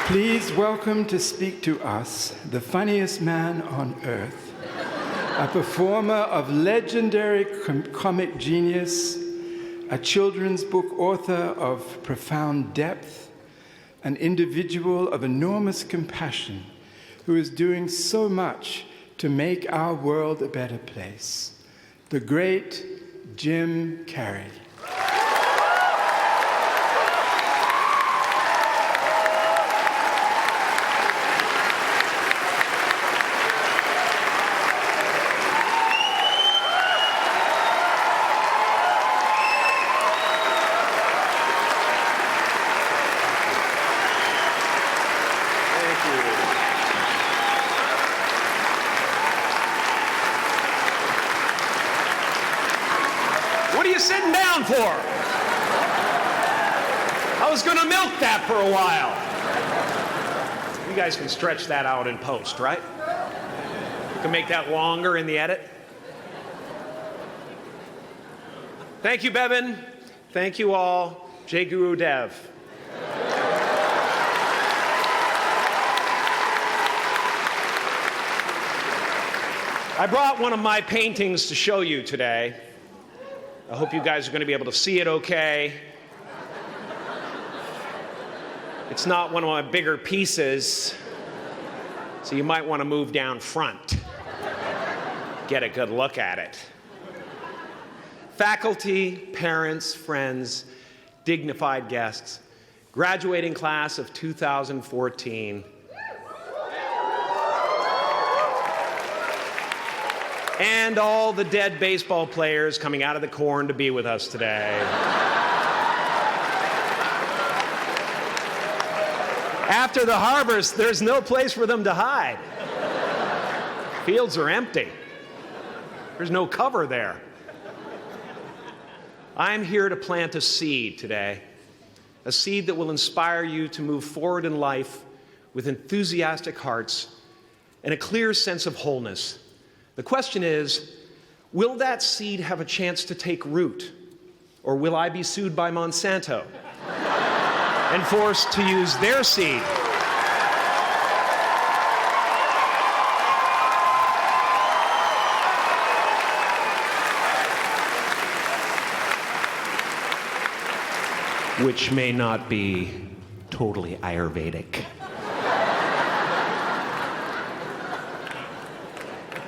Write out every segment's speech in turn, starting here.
Please welcome to speak to us the funniest man on earth, a performer of legendary comic genius, a children's book author of profound depth, an individual of enormous compassion who is doing so much to make our world a better place, the great Jim Carrey. Sitting down for? I was going to milk that for a while. You guys can stretch that out in post, right? You can make that longer in the edit. Thank you, Bevin. Thank you all. Jai Guru Dev. I brought one of my paintings to show you today. I hope you guys are going to be able to see it okay. It's not one of my bigger pieces, so you might want to move down front. Get a good look at it. Faculty, parents, friends, dignified guests, graduating class of 2014. And all the dead baseball players coming out of the corn to be with us today. After the harvest, there's no place for them to hide. Fields are empty. There's no cover there. I'm here to plant a seed today, a seed that will inspire you to move forward in life with enthusiastic hearts and a clear sense of wholeness. The question is, will that seed have a chance to take root? Or will I be sued by Monsanto and forced to use their seed? Which may not be totally Ayurvedic.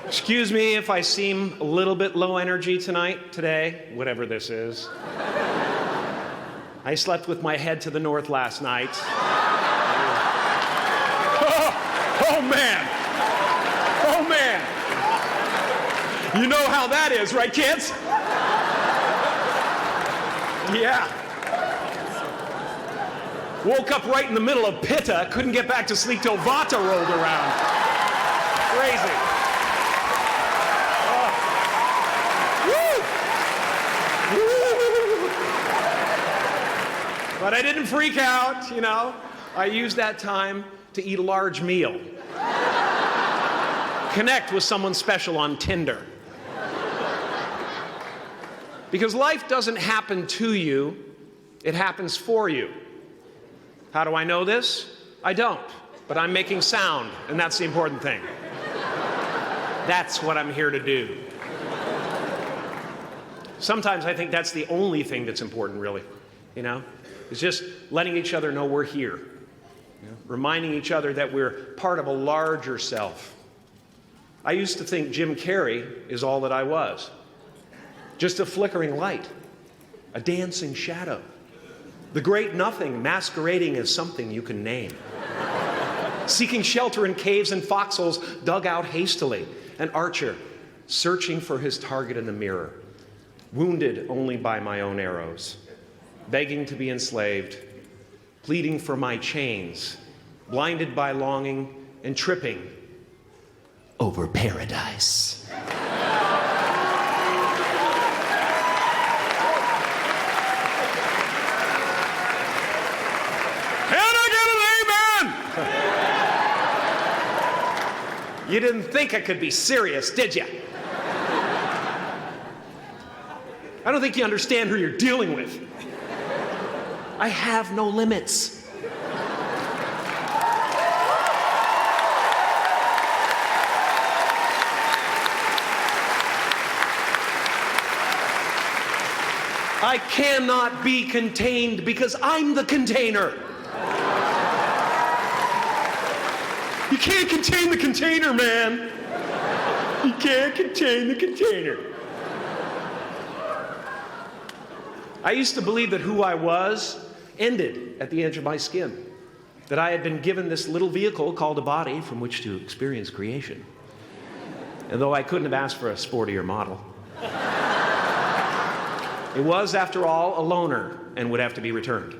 Excuse me if I seem a little bit low energy today, whatever this is. I slept with my head to the north last night. Oh man! Oh man! You know how that is, right, kids? Yeah. Woke up right in the middle of Pitta, couldn't get back to sleep till Vata rolled around. Crazy. But I didn't freak out, you know. I used that time to eat a large meal. Connect with someone special on Tinder. Because life doesn't happen to you, it happens for you. How do I know this? I don't, but I'm making sound, and that's the important thing. That's what I'm here to do. Sometimes I think that's the only thing that's important, really, you know? It's just letting each other know we're here. You know? Reminding each other that we're part of a larger self. I used to think Jim Carrey is all that I was. Just a flickering light, a dancing shadow, the great nothing masquerading as something you can name. Seeking shelter in caves and foxholes dug out hastily, an archer searching for his target in the mirror, wounded only by my own arrows. Begging to be enslaved, pleading for my chains, blinded by longing and tripping over paradise. Can I get an amen? You didn't think I could be serious, did you? I don't think you understand who you're dealing with. I have no limits. I cannot be contained because I'm the container. You can't contain the container, man. You can't contain the container. I used to believe that who I was ended at the edge of my skin, that I had been given this little vehicle called a body from which to experience creation. And though I couldn't have asked for a sportier model, it was, after all, a loaner and would have to be returned.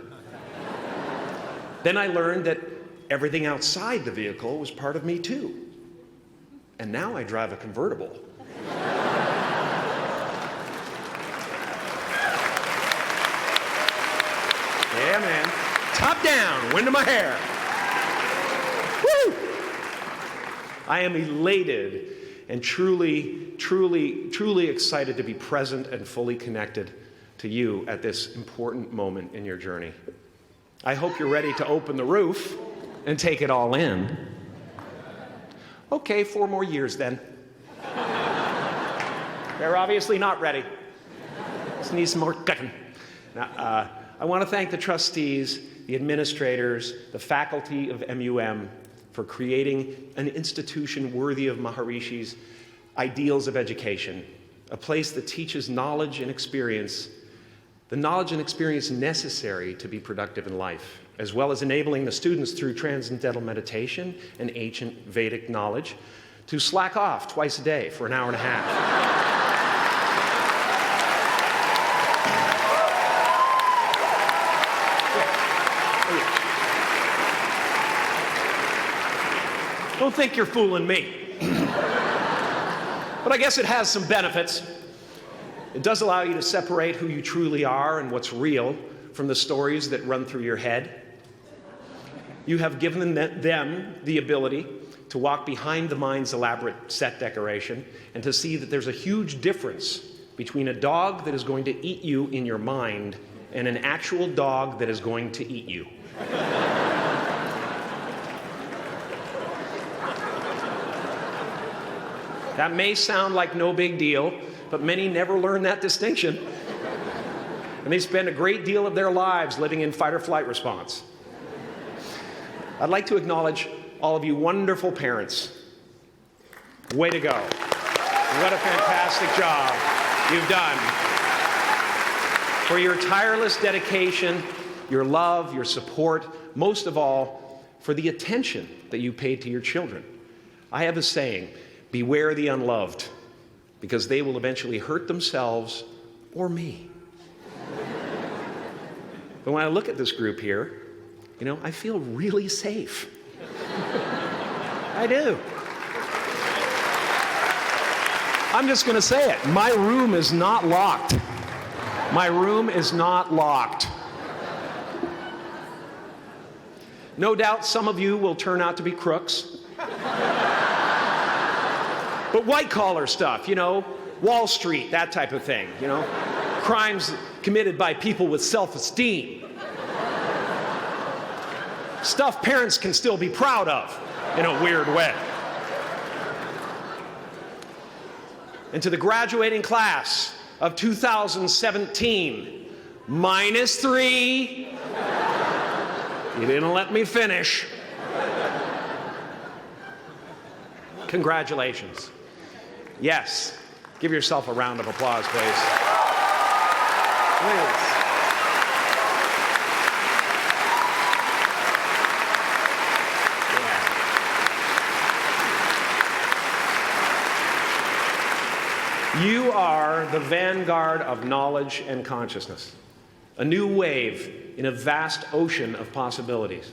Then I learned that everything outside the vehicle was part of me too. And now I drive a convertible. Yeah, man. Top down, wind in my hair. Woo! I am elated and truly excited to be present and fully connected to you at this important moment in your journey. I hope you're ready to open the roof and take it all in. Okay, 4 more years then. They're obviously not ready. Just need some more cooking. Now, I want to thank the trustees, the administrators, the faculty of MUM for creating an institution worthy of Maharishi's ideals of education, a place that teaches knowledge and experience, the knowledge and experience necessary to be productive in life, as well as enabling the students through transcendental meditation and ancient Vedic knowledge to slack off twice a day for an hour and a half. Don't think you're fooling me. But I guess it has some benefits. It does allow you to separate who you truly are and what's real from the stories that run through your head. You have given them the ability to walk behind the mind's elaborate set decoration and to see that there's a huge difference between a dog that is going to eat you in your mind and an actual dog that is going to eat you. That may sound like no big deal, but many never learn that distinction. And they spend a great deal of their lives living in fight or flight response. I'd like to acknowledge all of you wonderful parents. Way to go. What a fantastic job you've done. For your tireless dedication, your love, your support, most of all, for the attention that you paid to your children. I have a saying, beware the unloved, because they will eventually hurt themselves or me. But when I look at this group here, I feel really safe. I do. I'm just going to say it. My room is not locked. My room is not locked. No doubt some of you will turn out to be crooks. But white-collar stuff, Wall Street, that type of thing, Crimes committed by people with self-esteem. Stuff parents can still be proud of in a weird way. And to the graduating class of 2017, -3. You didn't let me finish. Congratulations. Yes, give yourself a round of applause, please. Please. You are the vanguard of knowledge and consciousness, a new wave in a vast ocean of possibilities.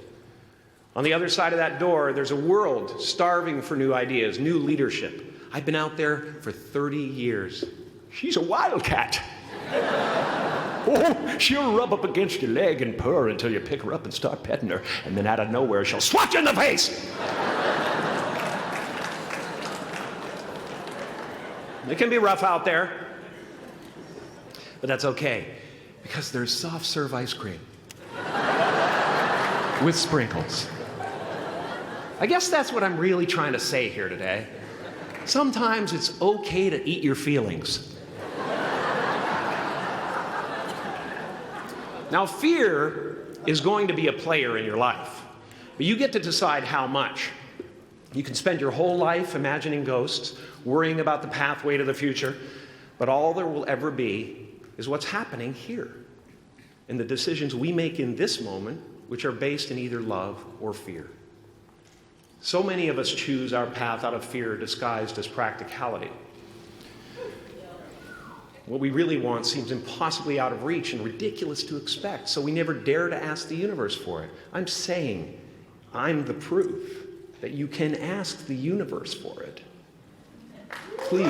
On the other side of that door, there's a world starving for new ideas, new leadership. I've been out there for 30 years. She's a wildcat. Oh, she'll rub up against your leg and purr until you pick her up and start petting her, and then out of nowhere, she'll swat you in the face. It can be rough out there, but that's okay, because there's soft serve ice cream with sprinkles. I guess that's what I'm really trying to say here today. Sometimes it's okay to eat your feelings. Now, fear is going to be a player in your life, but you get to decide how much. You can spend your whole life imagining ghosts, worrying about the pathway to the future, but all there will ever be is what's happening here, and the decisions we make in this moment, which are based in either love or fear. So many of us choose our path out of fear disguised as practicality. What we really want seems impossibly out of reach and ridiculous to expect, so we never dare to ask the universe for it. I'm saying I'm the proof that you can ask the universe for it. Please.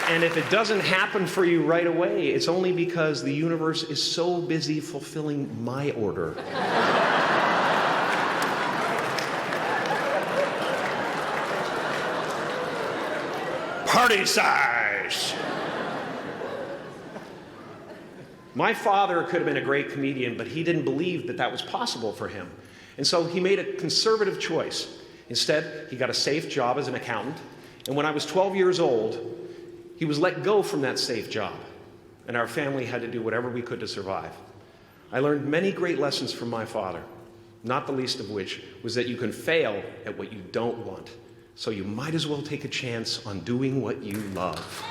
And if it doesn't happen for you right away, it's only because the universe is so busy fulfilling my order. Party size! My father could have been a great comedian, but he didn't believe that that was possible for him. And so he made a conservative choice. Instead, he got a safe job as an accountant. And when I was 12 years old, he was let go from that safe job. And our family had to do whatever we could to survive. I learned many great lessons from my father, not the least of which was that you can fail at what you don't want. So you might as well take a chance on doing what you love.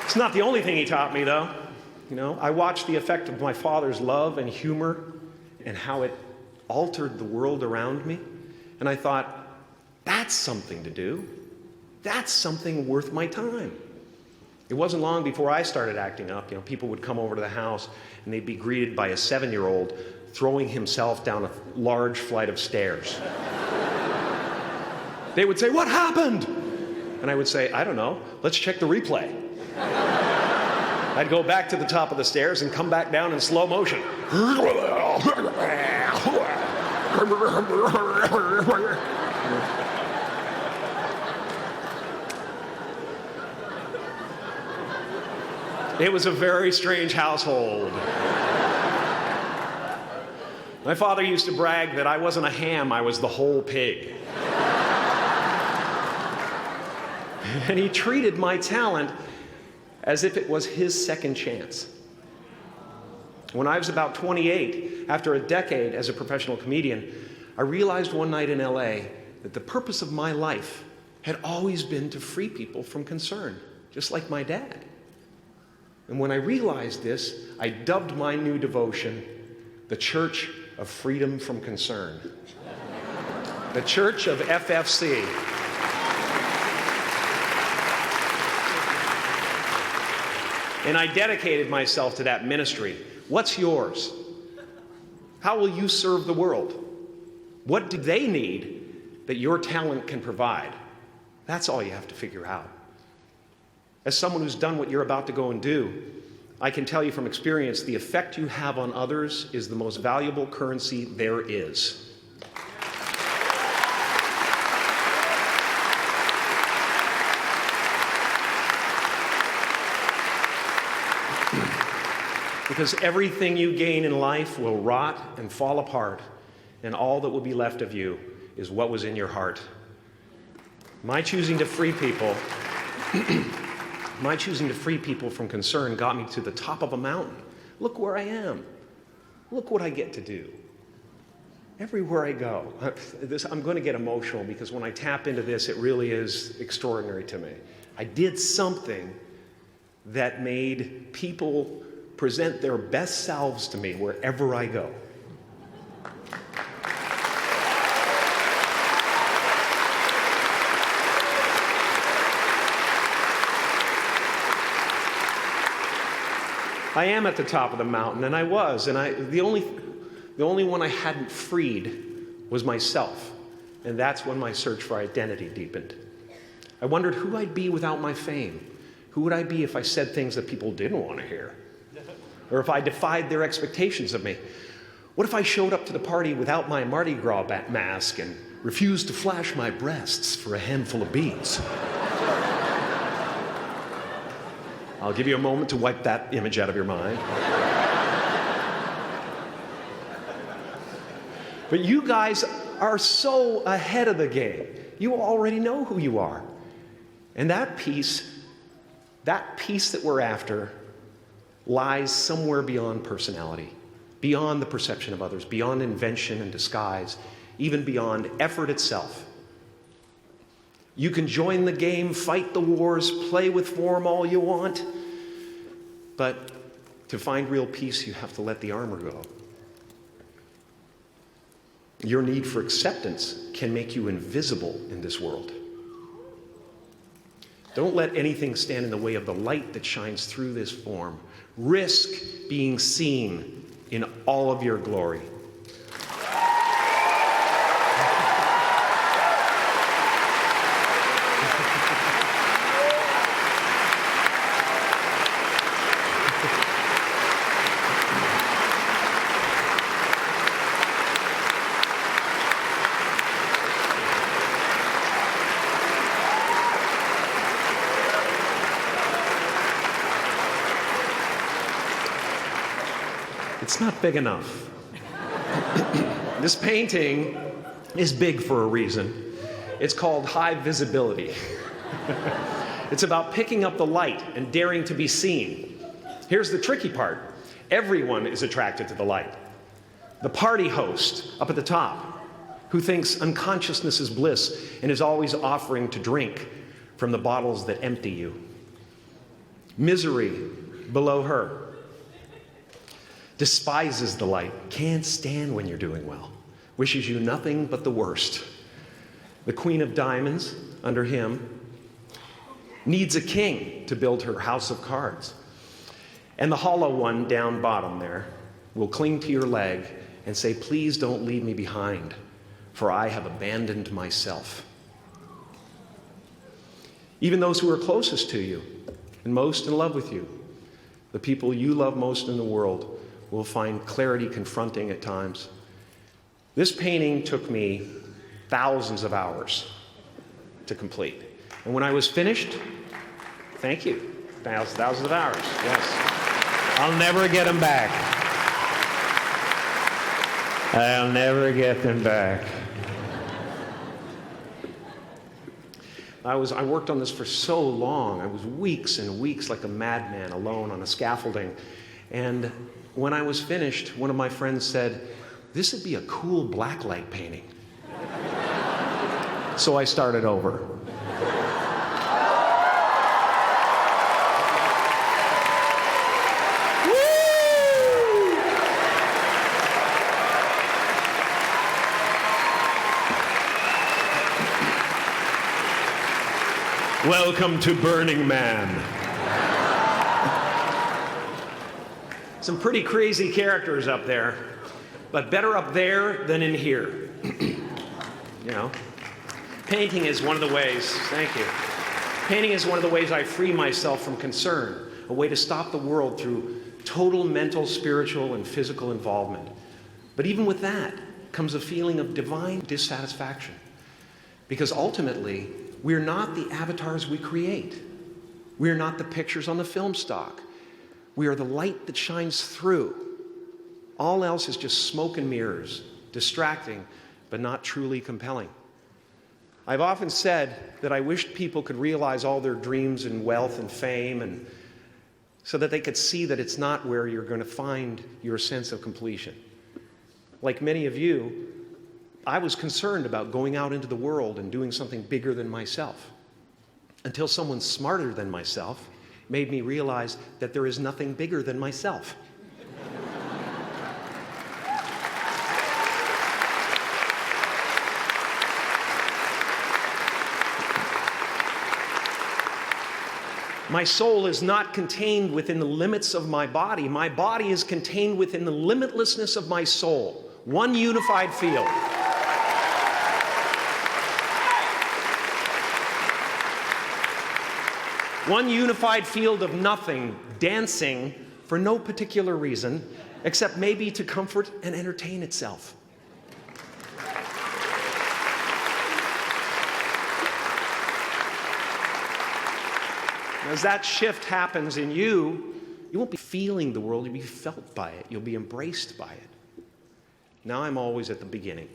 It's not the only thing he taught me, though. You know, I watched the effect of my father's love and humor and how it altered the world around me. And I thought, that's something to do. That's something worth my time. It wasn't long before I started acting up. You know, people would come over to the house and they'd be greeted by a 7-year-old throwing himself down a large flight of stairs. They would say, "What happened?" And I would say, "I don't know. Let's check the replay." I'd go back to the top of the stairs and come back down in slow motion. It was a very strange household. My father used to brag that I wasn't a ham, I was the whole pig. And he treated my talent as if it was his second chance. When I was about 28, after a decade as a professional comedian, I realized one night in LA that the purpose of my life had always been to free people from concern, just like my dad. And when I realized this, I dubbed my new devotion the Church of Freedom from Concern. The Church of FFC. And I dedicated myself to that ministry. What's yours? How will you serve the world? What do they need that your talent can provide? That's all you have to figure out. As someone who's done what you're about to go and do, I can tell you from experience, the effect you have on others is the most valuable currency there is. Because everything you gain in life will rot and fall apart, and all that will be left of you is what was in your heart. My choosing to free people from concern got me to the top of a mountain. Look where I am. Look what I get to do. Everywhere I go. I'm going to get emotional because when I tap into this, it really is extraordinary to me. I did something that made people present their best selves to me wherever I go. I am at the top of the mountain, and I was, and the only one I hadn't freed was myself, and that's when my search for identity deepened. I wondered who I'd be without my fame. Who would I be if I said things that people didn't want to hear? Or if I defied their expectations of me? What if I showed up to the party without my Mardi Gras mask and refused to flash my breasts for a handful of beads? I'll give you a moment to wipe that image out of your mind. But you guys are so ahead of the game. You already know who you are. And that peace that we're after, lies somewhere beyond personality, beyond the perception of others, beyond invention and disguise, even beyond effort itself. You can join the game, fight the wars, play with form all you want, but to find real peace, you have to let the armor go. Your need for acceptance can make you invisible in this world. Don't let anything stand in the way of the light that shines through this form. Risk being seen in all of your glory. It's not big enough. This painting is big for a reason. It's called high visibility. It's about picking up the light and daring to be seen. Here's the tricky part. Everyone is attracted to the light. The party host up at the top, who thinks unconsciousness is bliss and is always offering to drink from the bottles that empty you. Misery below her. Despises the light, can't stand when you're doing well, wishes you nothing but the worst. The Queen of Diamonds, under him, needs a king to build her house of cards. And the hollow one down bottom there will cling to your leg and say, please don't leave me behind, for I have abandoned myself. Even those who are closest to you and most in love with you, the people you love most in the world, will find clarity confronting at times. This painting took me thousands of hours to complete. And when I was finished, thank you, thousands of hours, yes. I'll never get them back. I'll never get them back. I worked on this for so long. I was weeks and weeks like a madman alone on a scaffolding. And when I was finished, one of my friends said, this would be a cool blacklight painting. So I started over. Welcome to Burning Man. Some pretty crazy characters up there, but better up there than in here. You know, painting is one of the ways, thank you. Painting is one of the ways I free myself from concern, a way to stop the world through total mental, spiritual, and physical involvement. But even with that comes a feeling of divine dissatisfaction, because ultimately, we're not the avatars we create. We're not the pictures on the film stock. We are the light that shines through. All else is just smoke and mirrors, distracting, but not truly compelling. I've often said that I wished people could realize all their dreams and wealth and fame, and so that they could see that it's not where you're going to find your sense of completion. Like many of you, I was concerned about going out into the world and doing something bigger than myself, until someone smarter than myself made me realize that there is nothing bigger than myself. My soul is not contained within the limits of my body. My body is contained within the limitlessness of my soul. One unified field. One unified field of nothing, dancing for no particular reason, except maybe to comfort and entertain itself. As that shift happens in you, you won't be feeling the world, you'll be felt by it. You'll be embraced by it. Now I'm always at the beginning.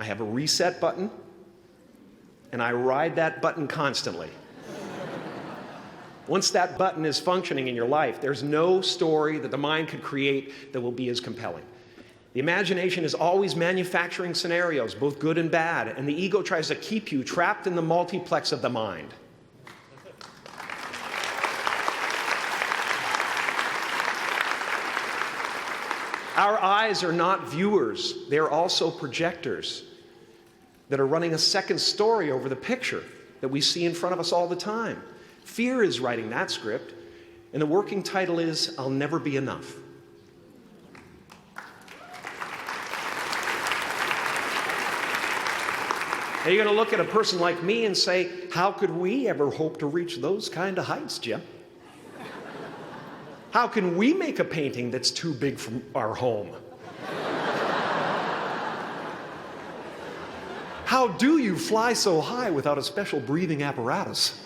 I have a reset button, and I ride that button constantly. Once that button is functioning in your life, there's no story that the mind could create that will be as compelling. The imagination is always manufacturing scenarios, both good and bad, and the ego tries to keep you trapped in the multiplex of the mind. Our eyes are not viewers, they're also projectors that are running a second story over the picture that we see in front of us all the time. Fear is writing that script, and the working title is, I'll Never Be Enough. Now you're going to look at a person like me and say, how could we ever hope to reach those kind of heights, Jim? How can we make a painting that's too big for our home? How do you fly so high without a special breathing apparatus?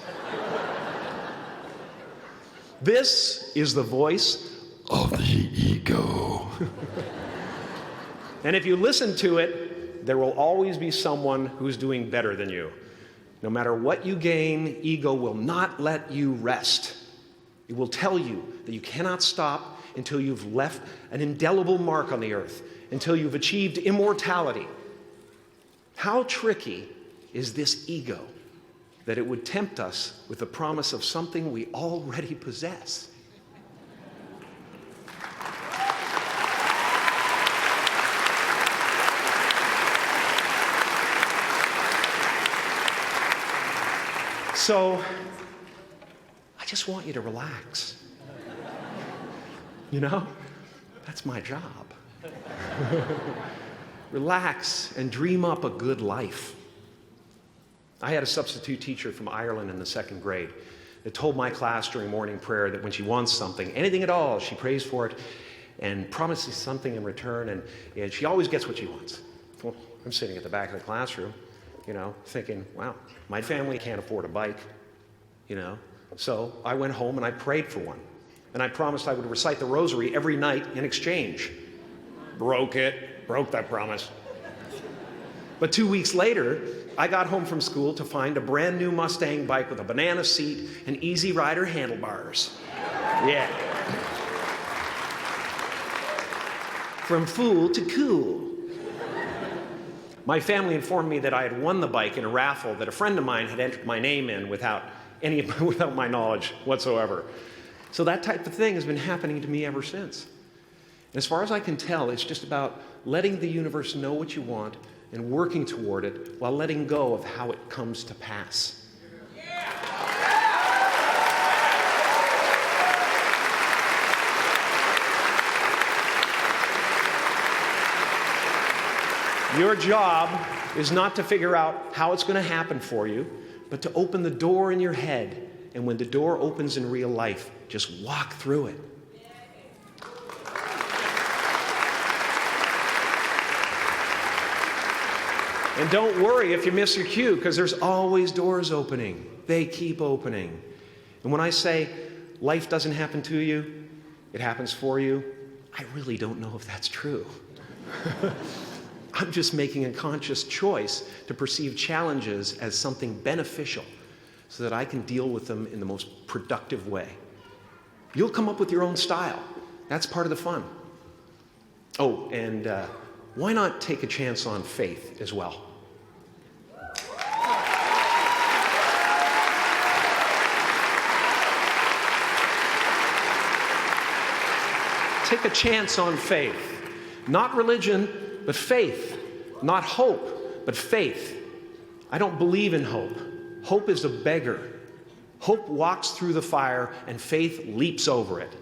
This is the voice of the ego. And if you listen to it, there will always be someone who's doing better than you. No matter what you gain, ego will not let you rest. It will tell you that you cannot stop until you've left an indelible mark on the earth, until you've achieved immortality. How tricky is this ego that it would tempt us with the promise of something we already possess? So, I just want you to relax. You know, that's my job. Relax and dream up a good life. I had a substitute teacher from Ireland in the second grade that told my class during morning prayer that when she wants something, anything at all, she prays for it and promises something in return, and she always gets what she wants. Well, I'm sitting at the back of the classroom, you know, thinking, wow, my family can't afford a bike, you know. So I went home and I prayed for one. And I promised I would recite the rosary every night in exchange. Broke that promise. But 2 weeks later, I got home from school to find a brand new Mustang bike with a banana seat and Easy Rider handlebars. Yeah. From fool to cool. My family informed me that I had won the bike in a raffle that a friend of mine had entered my name in without my knowledge whatsoever. So that type of thing has been happening to me ever since. And as far as I can tell, it's just about letting the universe know what you want and working toward it while letting go of how it comes to pass. Your job is not to figure out how it's going to happen for you, but to open the door in your head. And when the door opens in real life, just walk through it. And don't worry if you miss your cue, because there's always doors opening. They keep opening. And when I say life doesn't happen to you, it happens for you, I really don't know if that's true. I'm just making a conscious choice to perceive challenges as something beneficial so that I can deal with them in the most productive way. You'll come up with your own style. That's part of the fun. Oh, and why not take a chance on faith as well? Take a chance on faith. Not religion, but faith. Not hope, but faith. I don't believe in hope. Hope is a beggar. Hope walks through the fire, and faith leaps over it.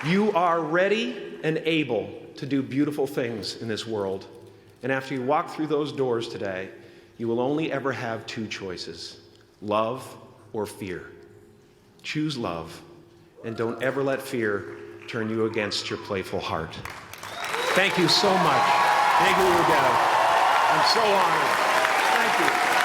You are ready and able to do beautiful things in this world. And after you walk through those doors today, You will only ever have two choices, love or fear. Choose love, and don't ever let fear turn you against your playful heart. Thank you so much. Thank you, Guru Dev. I'm so honored. Thank you.